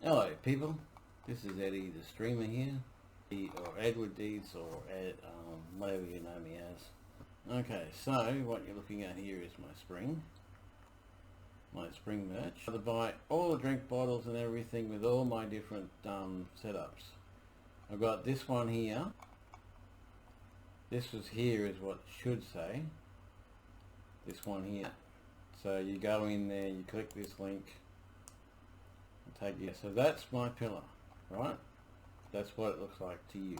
Hello people, this is Eddie the streamer here, or Edward Deeds, or whatever you know me as. Okay, so what you're looking at here is my spring merch. I buy all the drink bottles and everything with all my different setups. I've got this one here. This was here is what it should say. This one here. So you go in there, you click this link, take you. So that's my pillar, right? That's what it looks like to you.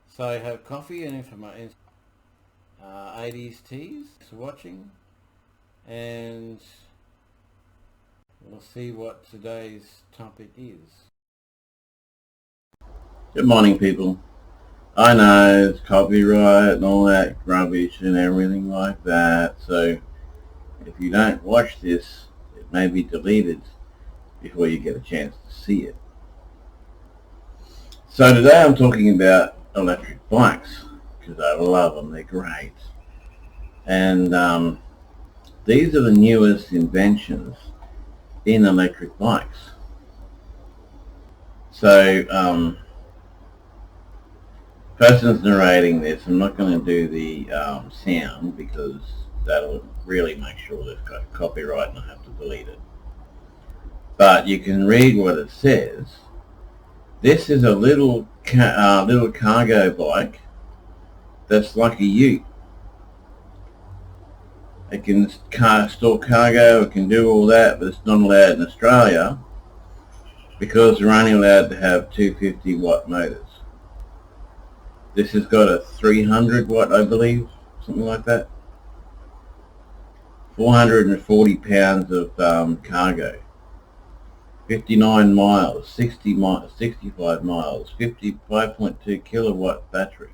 So I have coffee and information, 80s teas for watching, and we'll see what today's topic is. Good morning, people. I know it's copyright and all that rubbish and everything like that, so if you don't watch this, it may be deleted before you get a chance to see it. So today I'm talking about electric bikes, because I love them, they're great. And these are the newest inventions in electric bikes. So person's narrating this. I'm not going to do the sound because that'll really make sure they've got copyright and I have to delete it. But you can read what it says. This is a little cargo bike that's like a ute. It can store cargo, it can do all that, but it's not allowed in Australia because we're only allowed to have 250 watt motors. This has got a 300 watt, I believe, something like that. 440 pounds of cargo. 59 miles, 60 miles, 65 miles, 5.2 kilowatt battery.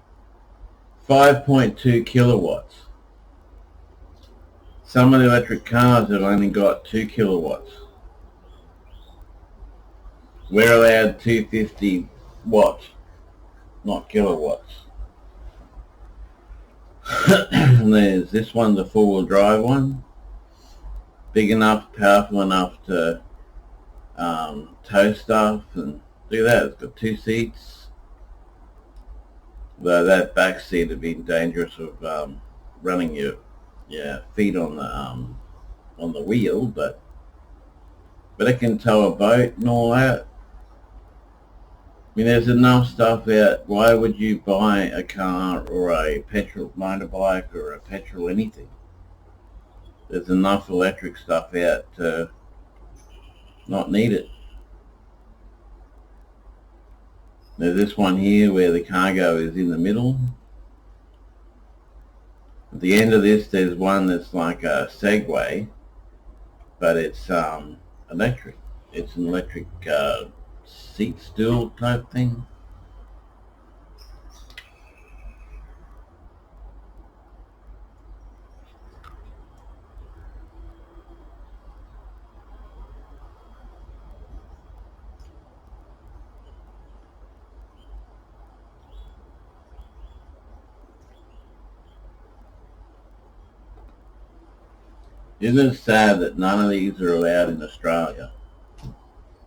5.2 kilowatts. Some of the electric cars have only got 2 kilowatts. We're allowed 250 watts, not kilowatts. And there's this one's a four-wheel drive one. Big enough, powerful enough to tow stuff, and look at that, it's got 2 seats. Though that back seat would be dangerous of running your feet on the wheel, but it can tow a boat and all that. I mean, there's enough stuff out. Why would you buy a car or a petrol motorbike or a petrol anything? There's enough electric stuff out to not need it. There's this one here where the cargo is in the middle. At the end of this there's one that's like a Segway, but it's electric. It's an electric seat stool type thing. Isn't it sad that none of these are allowed in Australia?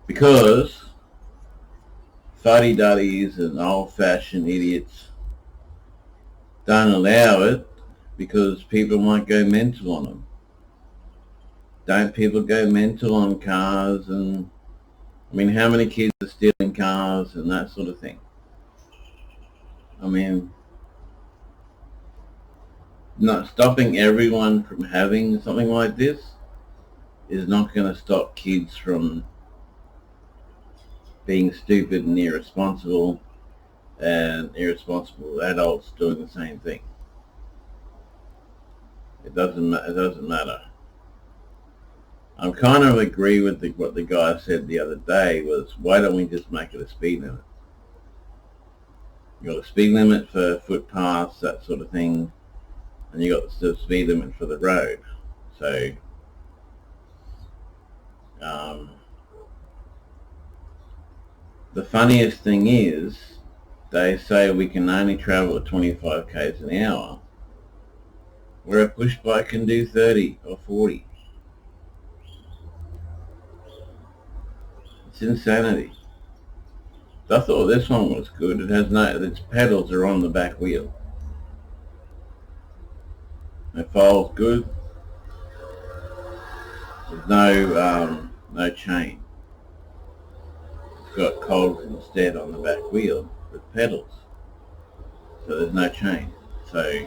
Because fuddy-duddies and old-fashioned idiots don't allow it because people might go mental on them. Don't people go mental on cars? And I mean, how many kids are stealing cars and that sort of thing? I mean, not stopping everyone from having something like this is not going to stop kids from being stupid and irresponsible, and irresponsible adults doing the same thing. It doesn't matter. I kind of agree with what the guy said the other day was, why don't we just make it a speed limit? You got a speed limit for footpaths, that sort of thing, and you got the speed limit for the road. So the funniest thing is they say we can only travel at 25 k's an hour, where a push bike can do 30 or 40. It's insanity. I thought this one was good. It has no, its pedals are on the back wheel. It folds good. There's no chain. It's got cogs instead on the back wheel with pedals. So there's no chain. So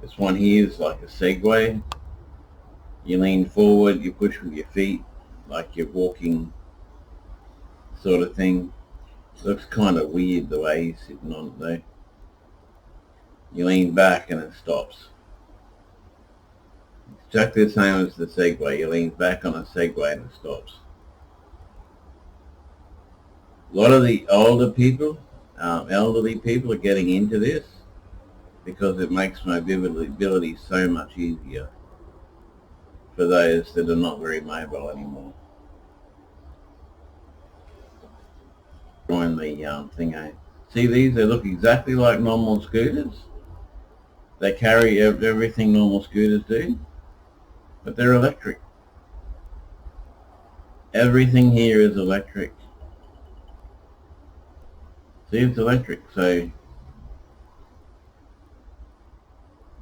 this one here is like a Segway. You lean forward, you push with your feet like you're walking sort of thing. Looks kind of weird the way he's sitting on it though. You lean back and it stops. Exactly the same as the Segway. You lean back on a Segway and it stops. A lot of the older people, elderly people are getting into this because it makes mobility so much easier for those that are not very mobile anymore. Join the thing. See these? They look exactly like normal scooters. They carry everything normal scooters do, but they're electric. Everything here is electric. See, it's electric, so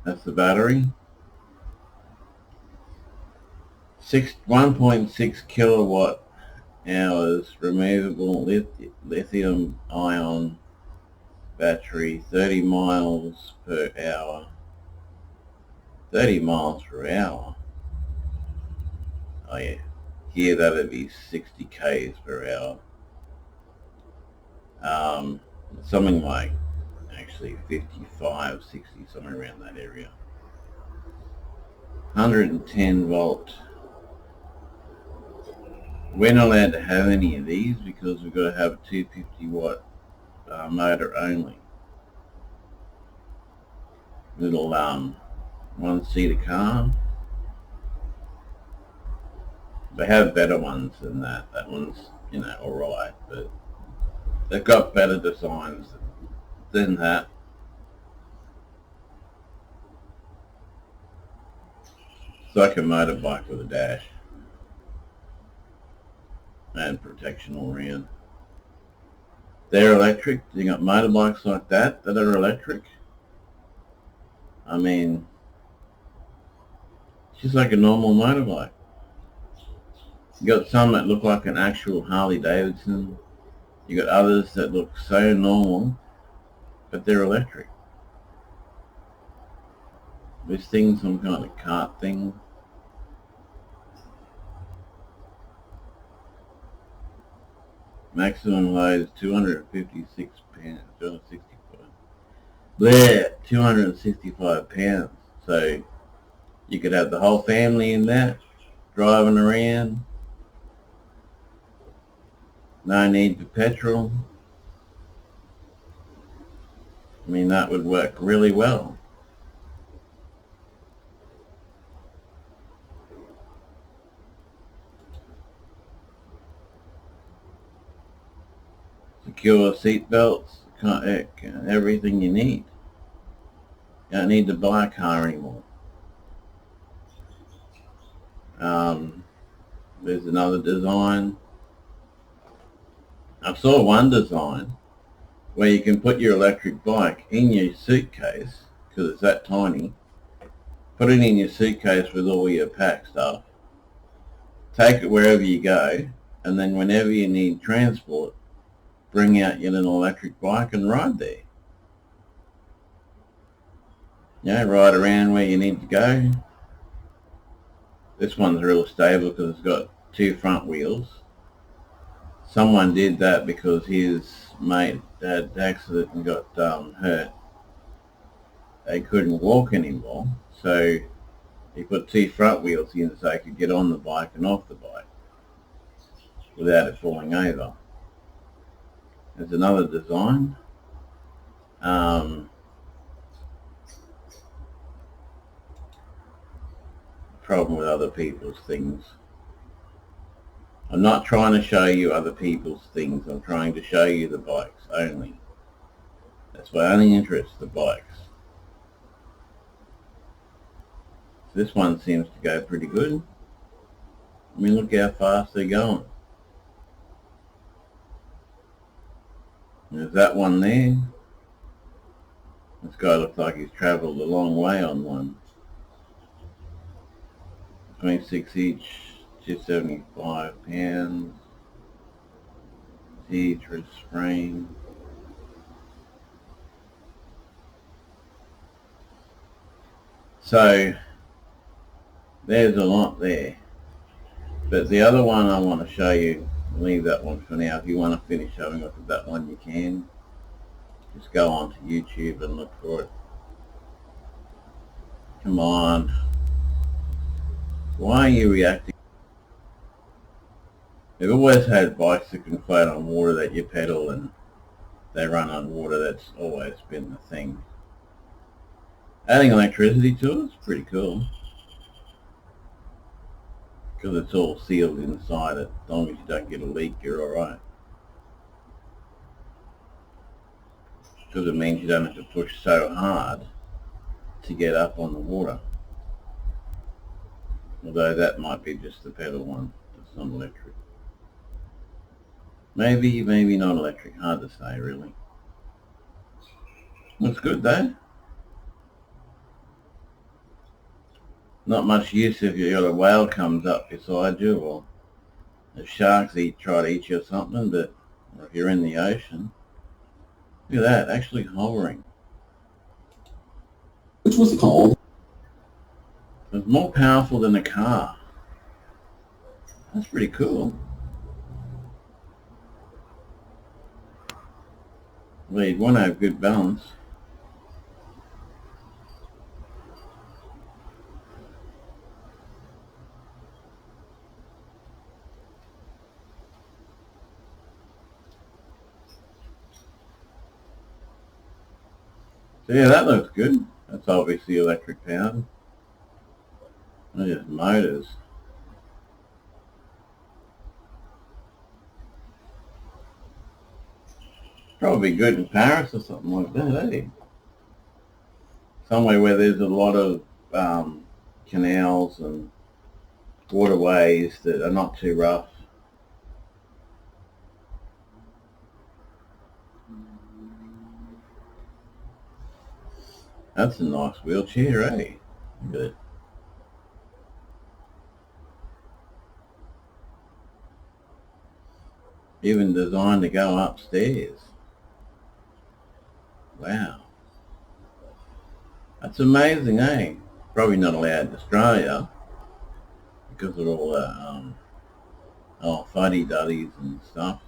that's the battery. 1.6 kilowatt hours removable lithium ion battery, 30 miles per hour. 30 miles per hour. Oh yeah, here that'd be 60 k's per hour. Something like actually 55, 60, somewhere around that area. 110 volt. We're not allowed to have any of these because we've got to have a 250 watt motor only. Little one-seater car. They have better ones than that. That one's, you know, alright, but they've got better designs than that. It's like a motorbike with a dash and protection all around. They're electric. You got motorbikes like that are electric. I mean, it's just like a normal motorbike. You got some that look like an actual Harley Davidson. You got others that look so normal, but they're electric. This thing's some kind of cart thing. Maximum load is 256 pounds, 265. Bleh, 265 pounds. So you could have the whole family in that, driving around. No need for petrol. I mean, that would work really well. Secure seat belts, everything you need. You don't need to buy a car anymore. There's another design. I saw one design where you can put your electric bike in your suitcase because it's that tiny. Put it in your suitcase with all your pack stuff. Take it wherever you go, and then whenever you need transport, bring out your little electric bike and ride there. Yeah, ride around where you need to go. This one's real stable because it's got 2 front wheels. Someone did that because his mate had an accident and got hurt. They couldn't walk anymore, so he put 2 front wheels in so he could get on the bike and off the bike without it falling over. There's another design. Problem with other people's things. I'm not trying to show you other people's things. I'm trying to show you the bikes only. That's my only interest, the bikes. This one seems to go pretty good. I mean, look how fast they're going. There's that one there. This guy looks like he's travelled a long way on one. 26 each, 275 pounds. Teacher's frame. So there's a lot there. But the other one I want to show you, leave that one for now. If you want to finish having a look at that one, you can. Just go onto YouTube and look for it. Come on. Why are you reacting? They've always had bikes that can float on water that you pedal and they run on water. That's always been the thing. Adding electricity to it is pretty cool. Because it's all sealed inside it. As long as you don't get a leak, you're alright. Because it means you don't have to push so hard to get up on the water. Although that might be just the pedal one. It's not electric. Maybe, maybe not electric. Hard to say, really. Looks good, though. Not much use if you got a whale comes up beside you, or if sharks try to eat you or something, but or if you're in the ocean. Look at that, actually hovering. Which was called? It's more powerful than a car. That's pretty cool. Well, you'd want to have good balance. So yeah, that looks good. That's obviously electric powered. They're just motors. Probably good in Paris or something like that, eh? Somewhere where there's a lot of canals and waterways that are not too rough. That's a nice wheelchair, eh? Look at it. Even designed to go upstairs. Wow. That's amazing, eh? Probably not allowed in Australia because of all the fuddy-duddies and stuff.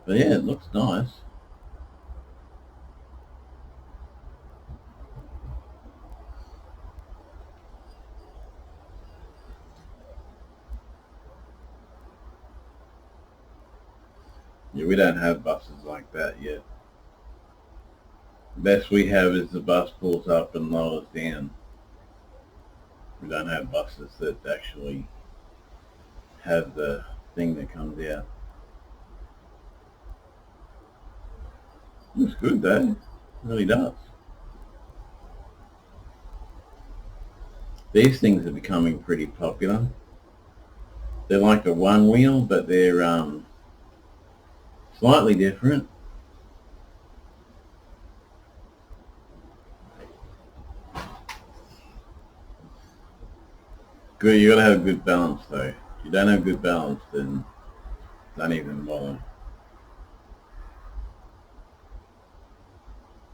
But yeah, it looks nice. Yeah, we don't have buses like that yet. The best we have is the bus pulls up and lowers down. We don't have buses that actually have the thing that comes out. Looks good though. It really does. These things are becoming pretty popular. They're like a one wheel, but they're slightly different. Good, you gotta have good balance though. If you don't have good balance, then don't even bother.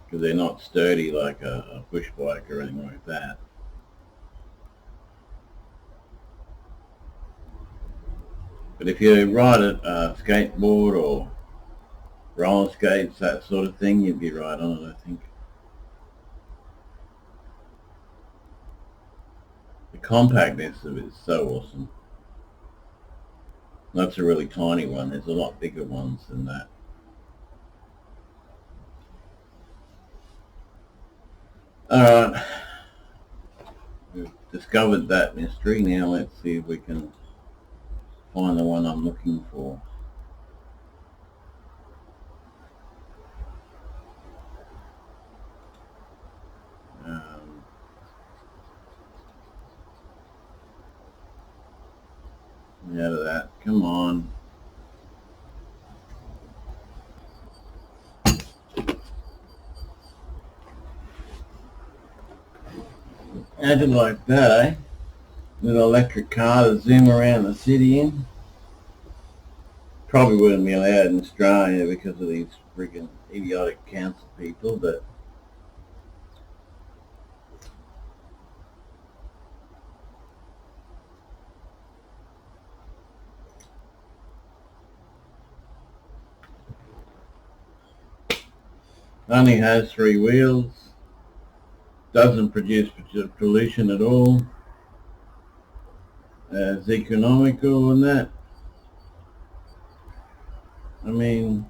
Because they're not sturdy like a push bike or anything like that. But if you ride a skateboard or roller skates, that sort of thing, you'd be right on it, I think. The compactness of it is so awesome. That's a really tiny one. There's a lot bigger ones than that. Alright, we've discovered that mystery. Now let's see if we can find the one I'm looking for. out of that. Come on. Imagine like that, eh? With an electric car to zoom around the city in. Probably wouldn't be allowed in Australia because of these friggin' idiotic council people, but only has 3 wheels, doesn't produce pollution at all, is economical and that. I mean,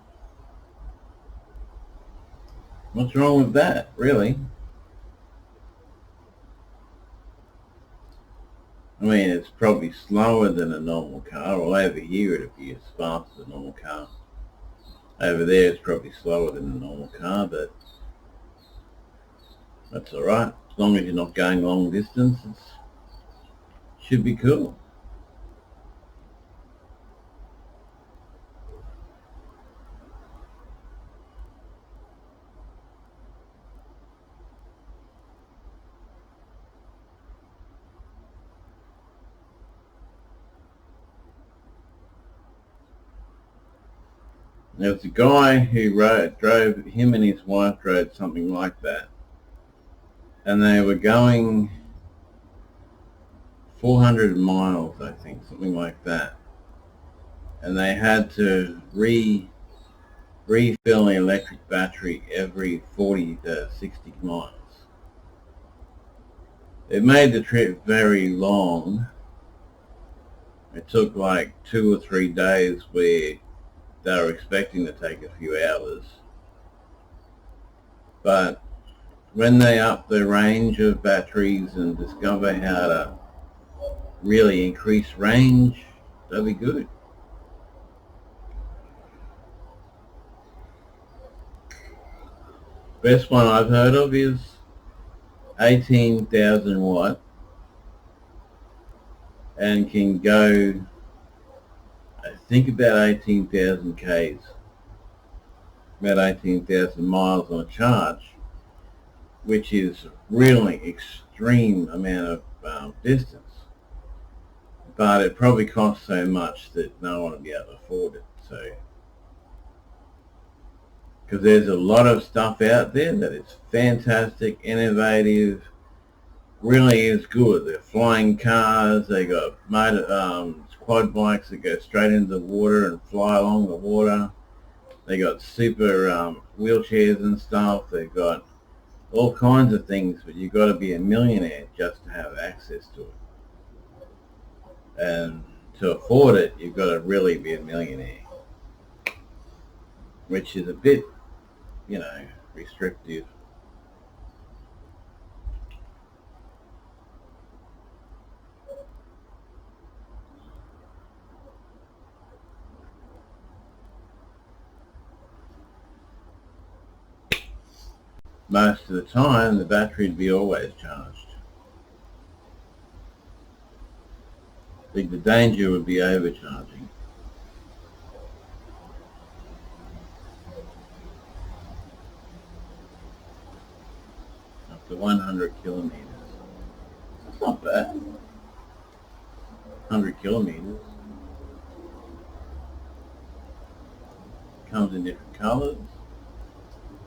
what's wrong with that, really? I mean, it's probably slower than a normal car. Well, over here it'd be as fast as a normal car. Over there it's probably slower than a normal car, but that's alright. As long as you're not going long distance, it should be cool. There was a guy who drove, him and his wife drove something like that. And they were going 400 miles, I think, something like that. And they had to refill the electric battery every 40 to 60 miles. It made the trip very long. It took like 2 or 3 days where they were expecting to take a few hours. But when they up the range of batteries and discover how to really increase range, they'll be good. Best one I've heard of is 18,000 watt and can go, I think, about 18,000 Ks, about 18,000 miles on a charge, which is really extreme amount of distance. But it probably costs so much that no one will be able to afford it. So, because there's a lot of stuff out there that is fantastic, innovative, really is good. They're flying cars, they got quad bikes that go straight into the water and fly along the water. They got super wheelchairs and stuff. They've got all kinds of things, but you've got to be a millionaire just to have access to it. And to afford it, you've got to really be a millionaire, which is a bit, restrictive. Most of the time, the battery would be always charged. I think the danger would be overcharging. Up to 100 kilometers. That's not bad. 100 kilometers. Comes in different colours.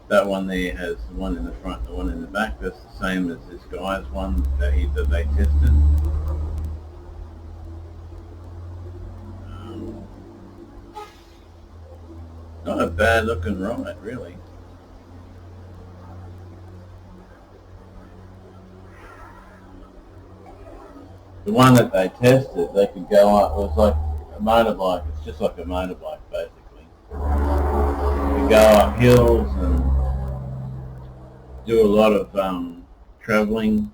That one there has the one in the front, the one in the back. That's the same as this guy's one that they tested. Not a bad looking ride, really. The one that they tested, they could go up, it was like a motorbike. It's just like a motorbike, basically. You go up hills and do a lot of travelling.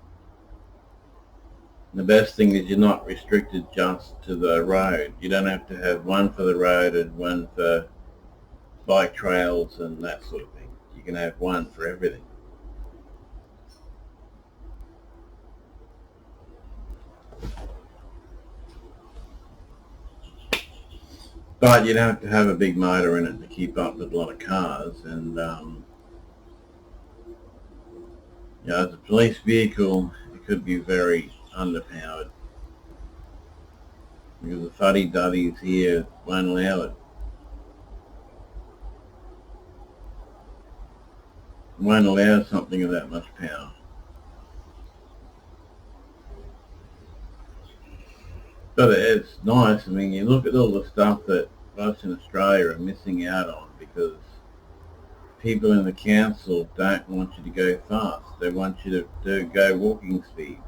The best thing is you're not restricted just to the road. You don't have to have one for the road and one for bike trails and that sort of thing. You can have one for everything. But you'd have to have a big motor in it to keep up with a lot of cars, and you know, as a police vehicle, it could be very underpowered because the fuddy-duddies here won't allow it. Won't allow something of that much power. But it's nice. I mean, you look at all the stuff that us in Australia are missing out on because people in the council don't want you to go fast. They want you to go walking speed.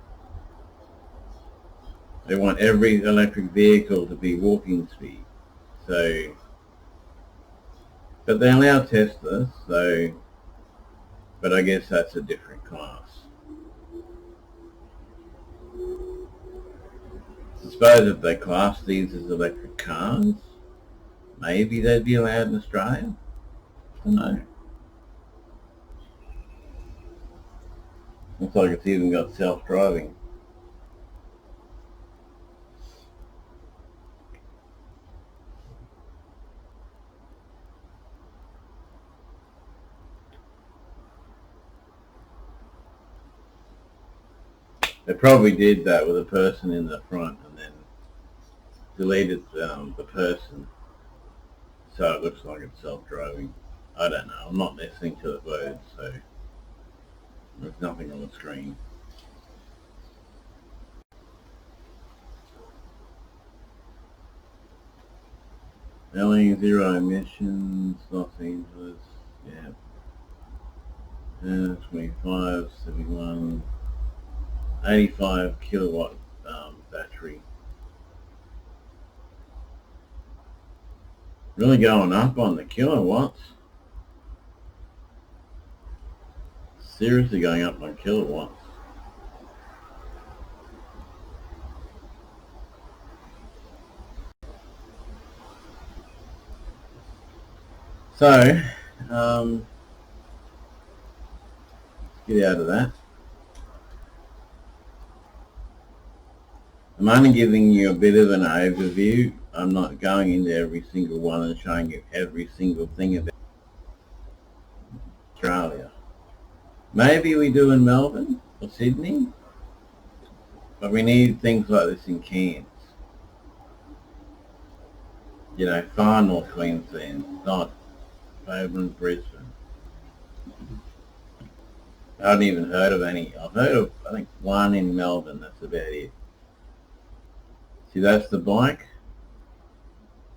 They want every electric vehicle to be walking speed. So, but they allow Teslas, so, but I guess that's a different class. I suppose if they class these as electric cars, maybe they'd be allowed in Australia. I don't know. Looks like it's even got self-driving. They probably did that with a person in the front and then deleted the person, so it looks like it's self-driving. I don't know. I'm not listening to the words, so there's nothing on the screen. LA zero emissions, Los Angeles, yeah. 25, 71, 85 kilowatt battery. Really going up on the kilowatts. Seriously going up on kilowatts. So, let's get out of that. I'm only giving you a bit of an overview. I'm not going into every single one and showing you every single thing about Australia. Maybe we do in Melbourne or Sydney, but we need things like this in Cairns. You know, far north Queensland, not over in Brisbane. I haven't even heard of any. I've heard of, I think, one in Melbourne. That's about it. See, that's the bike.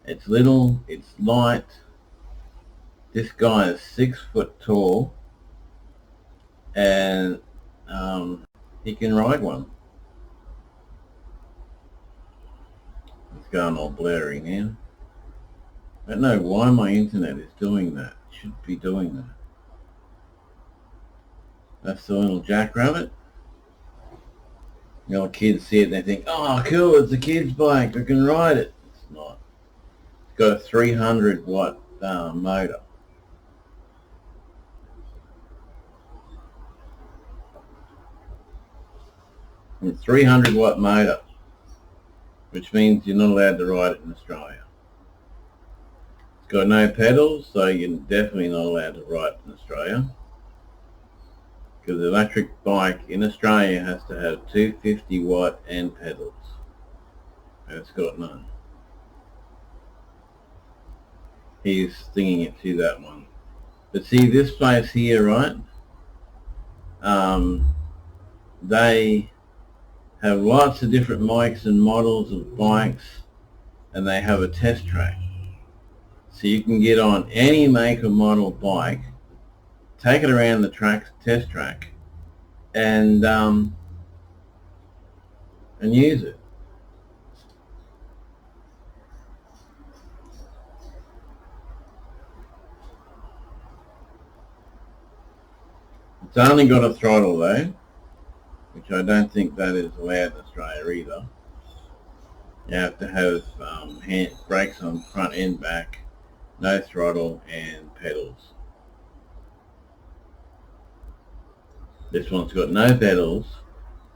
It's little, it's light. This guy is 6 foot tall, and he can ride one. It's going all blurry now. I don't know why my internet is doing that. It should be doing that. That's the little jackrabbit. You know, kids see it and they think, oh cool, it's a kid's bike, I can ride it. It's not. It's got a 300 watt motor. A 300 watt motor, which means you're not allowed to ride it in Australia. It's got no pedals, so you're definitely not allowed to ride it in Australia. Because the electric bike in Australia has to have 250 watt and pedals. And it's got none. He's stinging it to that one. But see this place here, right? They have lots of different makes and models of bikes, and they have a test track. So you can get on any make or model bike, take it around the test track, and use it. It's only got a throttle though, which I don't think that is allowed in Australia either. You have to have brakes on front and back, no throttle, and pedals. This one's got no pedals,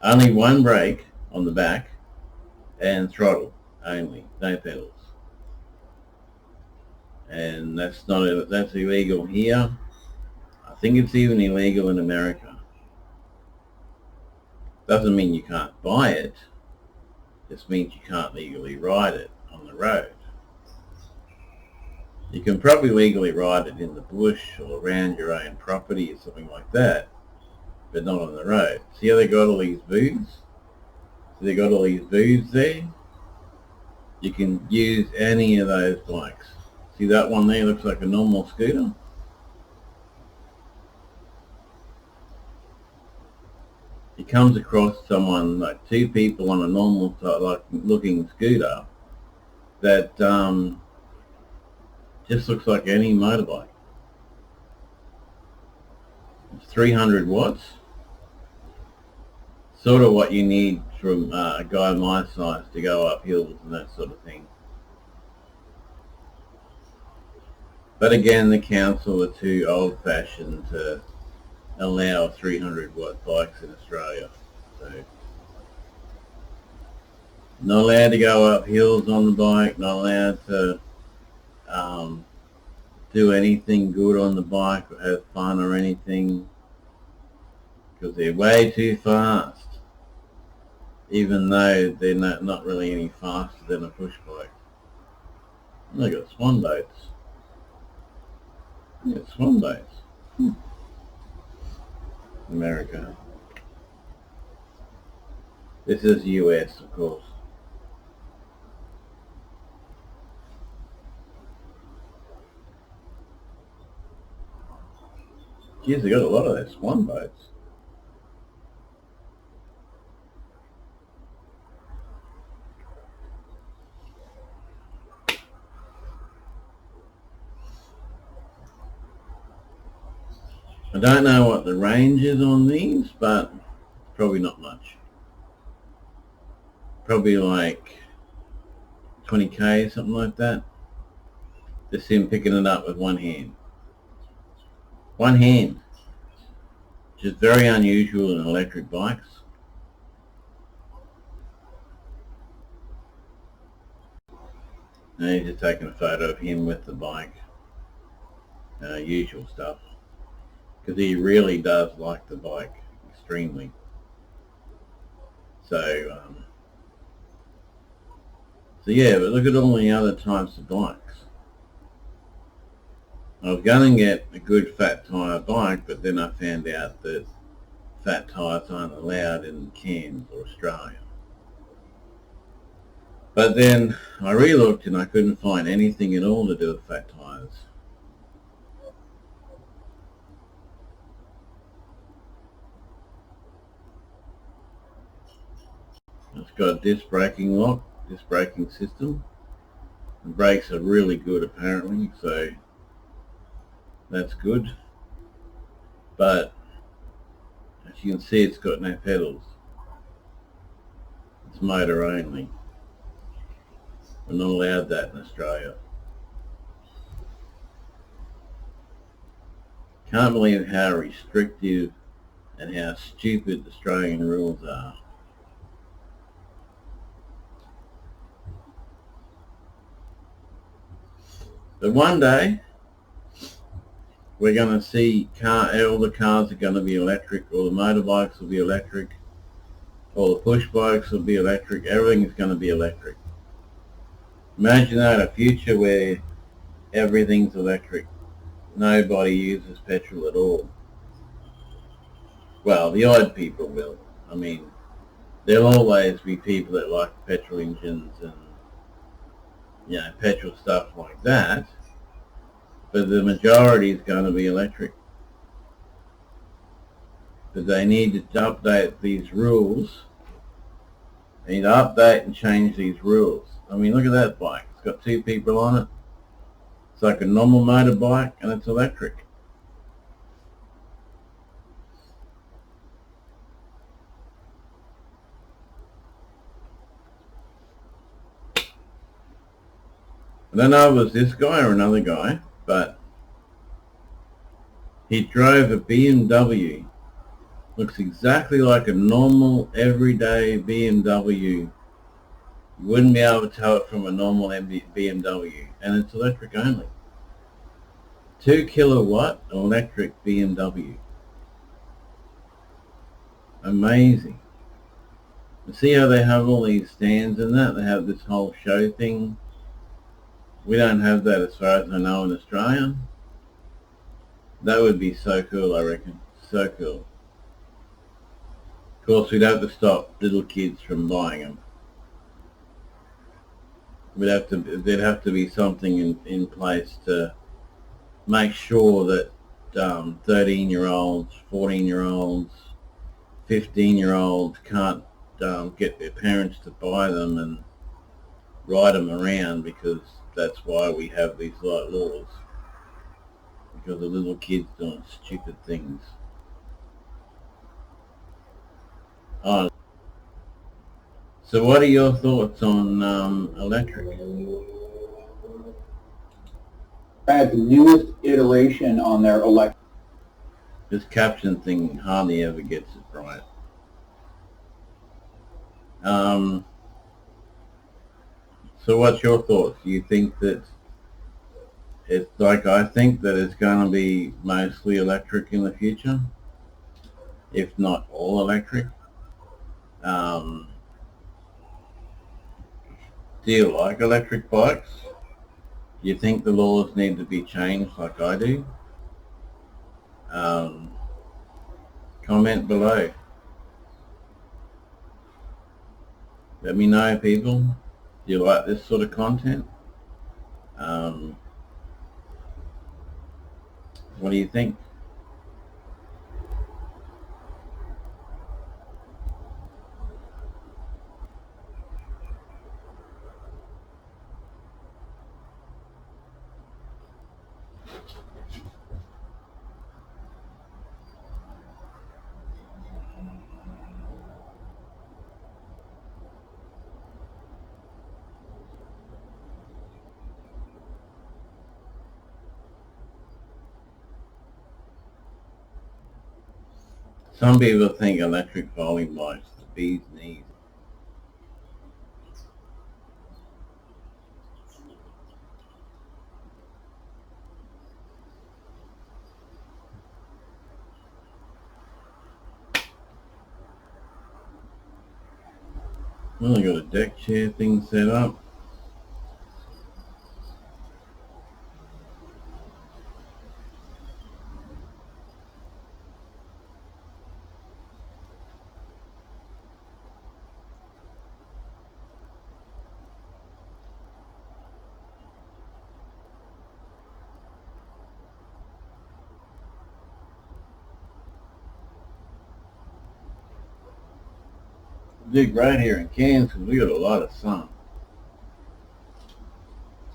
only one brake on the back, and throttle only, no pedals. and that's illegal here. I think it's even illegal in America. Doesn't mean you can't buy it, just means you can't legally ride it on the road. You can probably legally ride it in the bush or around your own property or something like that, but not on the road. See how they got all these booths? So they got all these booths there. You can use any of those bikes. See that one there looks like a normal scooter? It comes across someone, like two people on a normal like looking scooter that just looks like any motorbike. It's 300 watts. Sort of what you need from a guy my size to go up hills and that sort of thing. But again, the council are too old-fashioned to allow 300 watt bikes in Australia. So not allowed to go up hills on the bike, not allowed to do anything good on the bike or have fun or anything, because they're way too fast, even though they're not really any faster than a push bike. And they got swan boats. Yeah, swan boats. America. This is US, of course. Geez, they got a lot of those swan boats. I don't know what the range is on these, but probably not much. Probably like 20k, something like that. Just him picking it up with one hand. One hand. Which is very unusual in electric bikes. And he's just taking a photo of him with the bike. Usual stuff. Because he really does like the bike extremely. So yeah, but look at all the other types of bikes. I was going to get a good fat tyre bike, but then I found out that fat tyres aren't allowed in Cairns or Australia. But then I re-looked and I couldn't find anything at all to do with fat tyres. It's got a disc braking lock, disc braking system. The brakes are really good apparently, so that's good. But as you can see, it's got no pedals. It's motor only. We're not allowed that in Australia. Can't believe how restrictive and how stupid Australian rules are. But one day, we're going to see all the cars are going to be electric, all the motorbikes will be electric, all the push bikes will be electric, everything is going to be electric. Imagine that, a future where everything's electric. Nobody uses petrol at all. Well, the odd people will. I mean, there'll always be people that like petrol engines and, you know, petrol stuff like that. But the majority is going to be electric. But they need to update these rules. They need to update and change these rules. I mean, look at that bike. It's got two people on it. It's like a normal motorbike and it's electric. I don't know if it was this guy or another guy, but he drove a BMW. Looks exactly like a normal, everyday BMW. You wouldn't be able to tell it from a normal BMW, and it's electric only. 2 kilowatt electric BMW. Amazing. See how they have all these stands and that? They have this whole show thing. We don't have that as far as I know in Australia. That would be so cool, I reckon. So cool. Of course, we'd have to stop little kids from buying them. There'd have to be something in place to make sure that 13-year-olds, 14-year-olds, 15-year-olds can't get their parents to buy them and ride them around, because that's why we have these light laws. Because of little kids doing stupid things. Oh. So what are your thoughts on electric? Had the newest iteration on their electric. This caption thing hardly ever gets it right. So what's your thoughts? Do you think that it's like I think that it's going to be mostly electric in the future, if not all electric? Do you like electric bikes? Do you think the laws need to be changed like I do? Comment below. Let me know, people. Do you like this sort of content? What do you think? Some people think electric folding bikes are the bee's knees. Well, I got a deck chair thing set up. Do great here in Cairns because we got a lot of sun.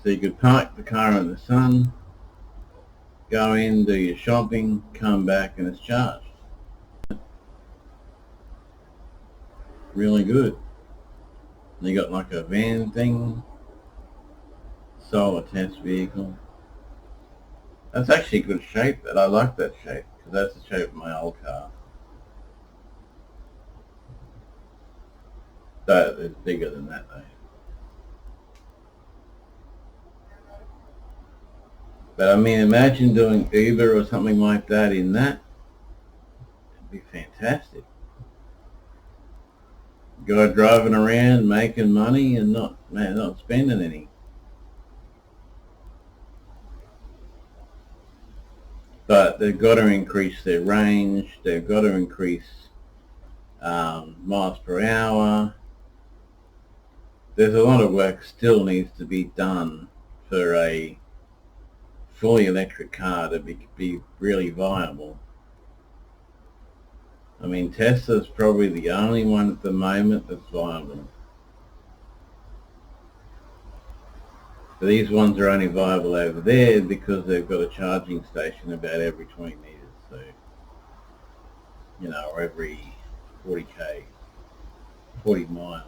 So you could park the car in the sun, go in, do your shopping, come back, and it's charged. Really good. And you got like a van thing, solar test vehicle. That's actually a good shape. That I like that shape because that's the shape of my old car. That is bigger than that though. But I mean, imagine doing Uber or something like that in that. It'd be fantastic. Guy driving around making money and not spending any. But they've got to increase their range. They've got to increase miles per hour. There's a lot of work still needs to be done for a fully electric car to be really viable. I mean, Tesla's probably the only one at the moment that's viable. But these ones are only viable over there because they've got a charging station about every 20 meters. So, you know, or every 40 miles.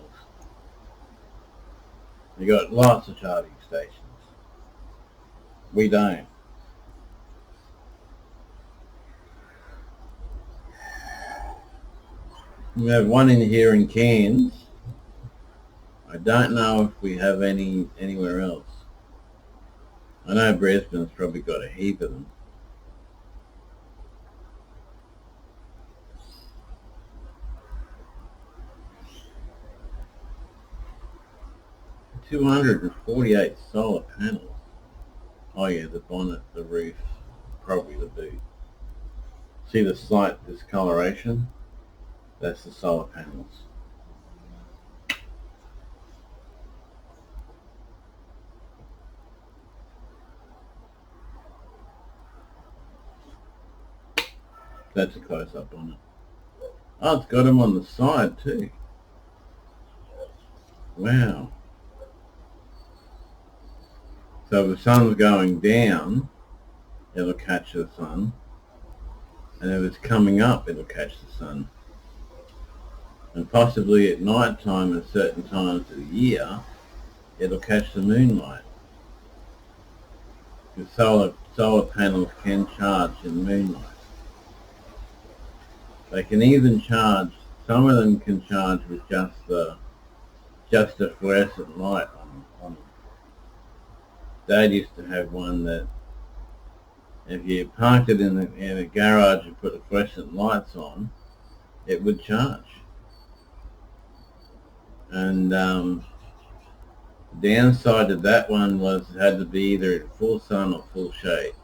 You got lots of charging stations. We don't. We have one in here in Cairns. I don't know if we have any anywhere else. I know Brisbane's probably got a heap of them. 248 solar panels. Oh yeah, the bonnet, the roof, probably the boot. See the slight discoloration? That's the solar panels. That's a close-up on it. Oh, it's got them on the side too. Wow. So if the sun's going down, it'll catch the sun. And if it's coming up, it'll catch the sun. And possibly at night time at certain times of the year, it'll catch the moonlight. Because solar panels can charge in moonlight. They can even charge, some of them can charge with just a fluorescent light on them. Dad used to have one that if you parked it in a garage and put the fluorescent lights on, it would charge. And the downside of that one was it had to be either in full sun or full shade.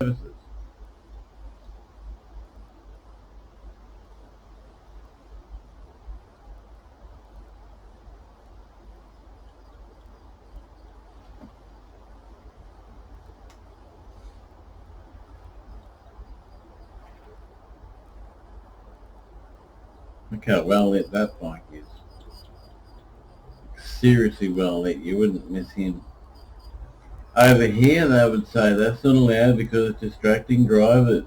Look how well lit that bike is. Seriously well lit. You wouldn't miss him. Over here they would say that's not allowed because it's distracting drivers.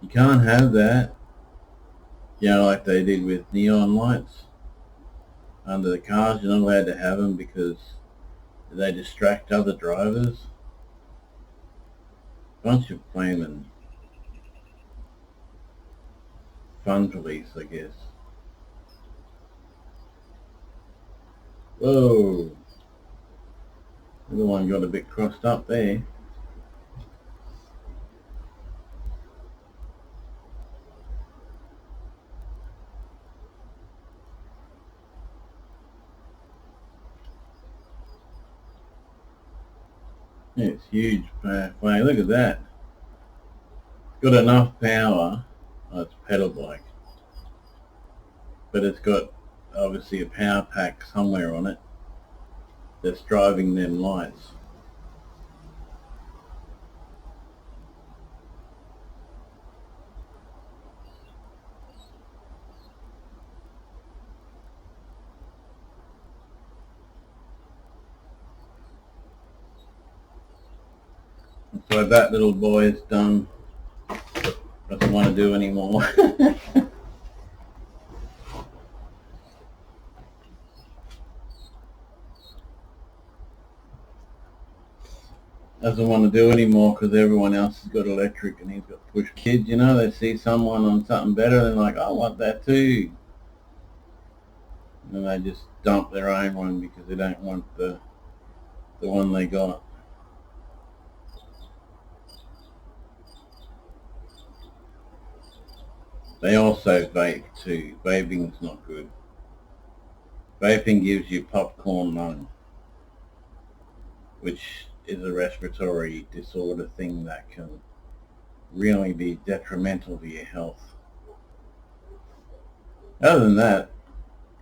You can't have that. You know, like they did with neon lights under the cars. You're not allowed to have them because they distract other drivers. Bunch of flaming fun police, I guess. Whoa. The other one got a bit crossed up there. Yeah, it's huge flame. Look at that. It's got enough power. Oh, it's a pedal bike. But it's got obviously a power pack somewhere on it that's driving them lights. So that little boy is done. Doesn't want to do anymore. Doesn't want to do anymore because everyone else has got electric and he's got push. Kids, you know, they see someone on something better, they're like, I want that too. And they just dump their own one because they don't want the one they got. They also vape too. Vaping's not good. Vaping gives you popcorn lung, which is a respiratory disorder thing that can really be detrimental to your health. Other than that,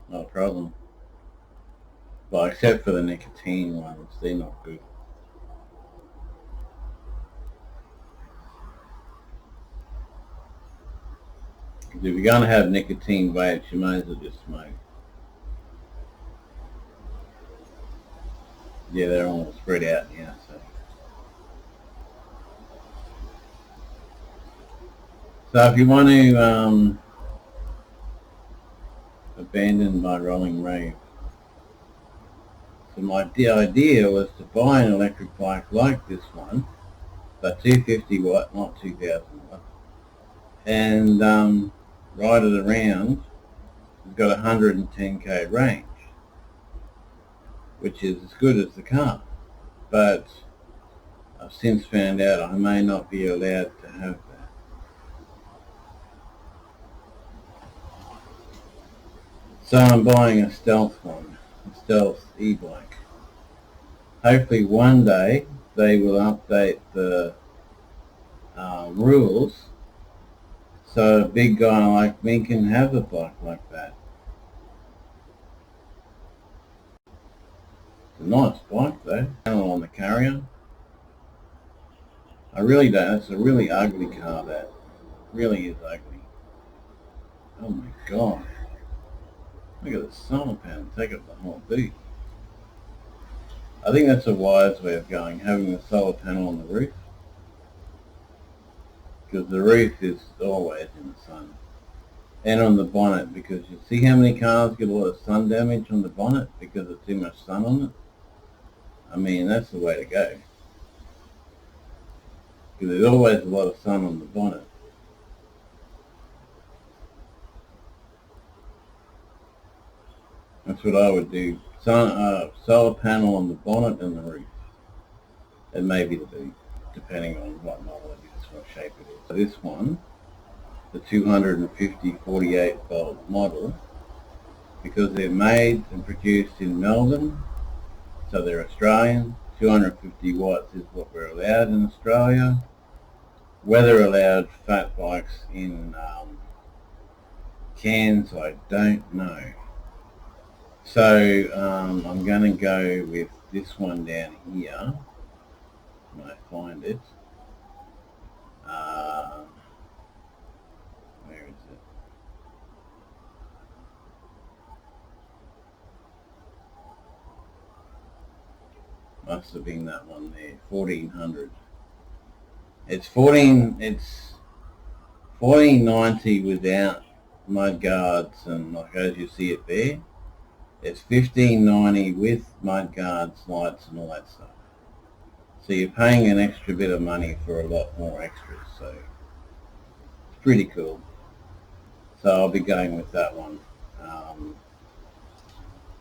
not a problem. Well, except for the nicotine ones, they're not good. If you're going to have nicotine vapes, you might as well just smoke. Yeah, they're all spread out now. So if you want to abandon my rolling rave, so my idea was to buy an electric bike like this one, but 250 watt, not 2000 watt, and ride it around. It's got 110k range, which is as good as the car, but I've since found out I may not be allowed to have that. So I'm buying a stealth one, a stealth e-bike. hopefully one day they will update the rules so a big guy like me can have a bike like that. It's a nice bike though. Panel on the carrier. I really don't. It's a really ugly car, that. Really is ugly. Oh my god. Look at the solar panel. Take up the whole boot. I think that's a wise way of going, having the solar panel on the roof. Because the roof is always in the sun. And on the bonnet, because you see how many cars get a lot of sun damage on the bonnet because of too much sun on it? I mean, that's the way to go. Because there's always a lot of sun on the bonnet. That's what I would do. Solar panel on the bonnet and the roof. And maybe the boot, depending on what model it is, what shape it is. So this one, the 250 48 volt model, because they're made and produced in Melbourne, so they're Australian. 250 watts is what we're allowed in Australia. Whether allowed fat bikes in Cairns, I don't know. So I'm going to go with this one down here when I find it. Where is it? Must have been that one there, 1400. It's 1490 without mud guards and like as you see it there. It's 1590 with mud guards, lights and all that stuff. So you're paying an extra bit of money for a lot more extras, so it's pretty cool. So I'll be going with that one.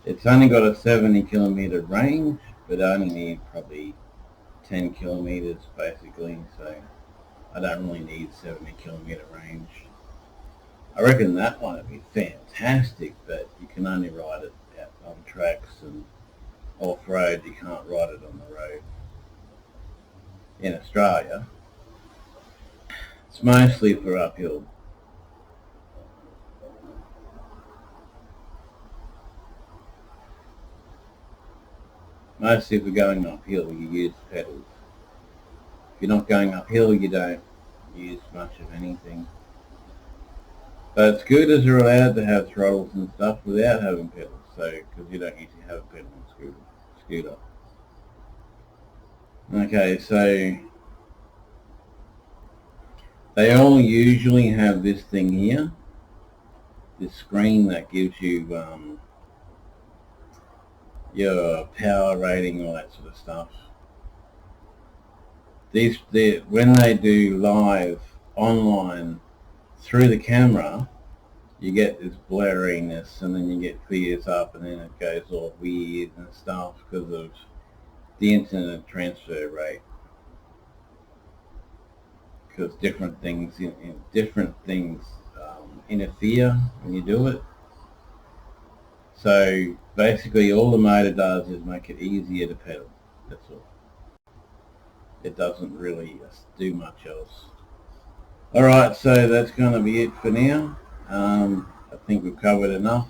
It's only got a 70 kilometre range, but I only need probably 10 kilometres basically, so I don't really need 70 kilometre range. I reckon that one would be fantastic, but you can only ride it out on tracks and off-road. You can't ride it on the road. In Australia, it's mostly for uphill. Mostly if we're going uphill, you use pedals. If you're not going uphill, you don't use much of anything. But scooters are allowed to have throttles and stuff without having pedals, so because you don't usually have a pedal on scooter. Okay, so they all usually have this thing here, this screen that gives you your power rating, all that sort of stuff. When they do live online through the camera, you get this blurriness and then you get clears up and then it goes all weird and stuff because of the internet transfer rate. Because different things interfere when you do it. So basically all the motor does is make it easier to pedal, that's all. It doesn't really do much else. Alright, so that's going to be it for now. I think we've covered enough.